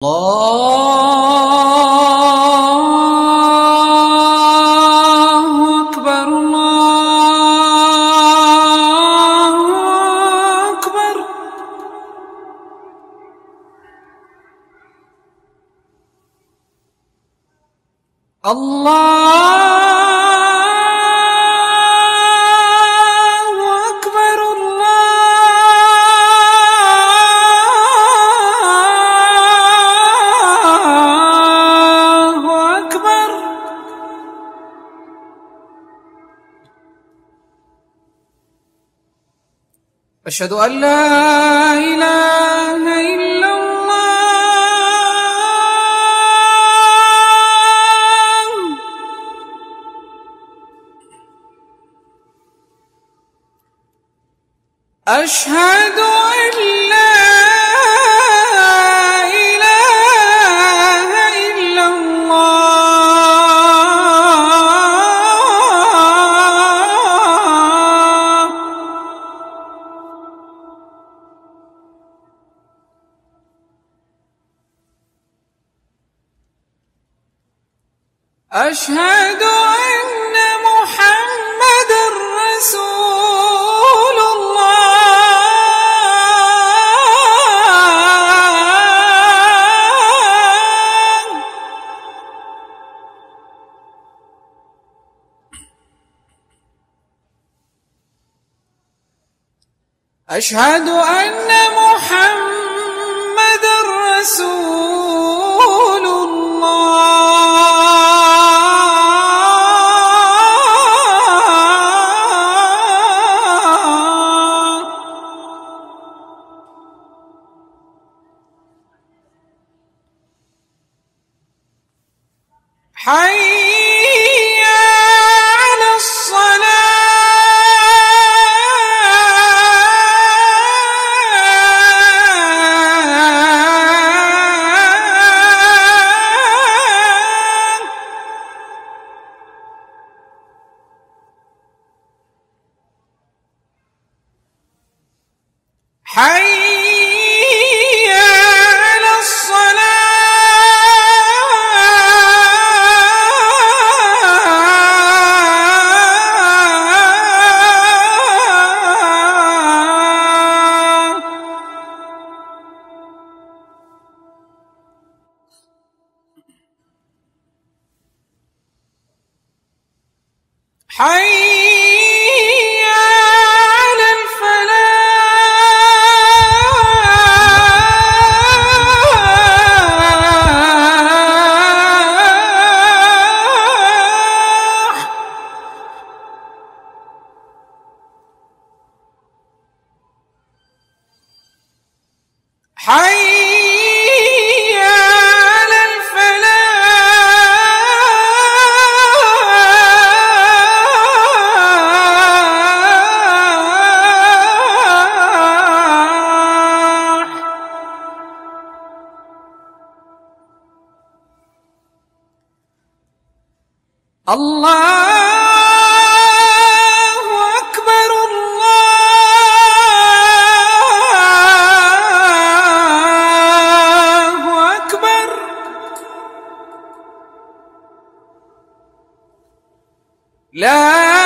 الله أكبر الله أكبر. أشهد أن لا إله إلا الله. أشهد أن لا إله إلا الله. أشهد أن محمدًا رسول الله. أشهد أن محمدًا رسول الله. حي على الصلاة. حي على الصلاة. حي على الفلاح. حي على الفلاح. الله أكبر الله أكبر. لا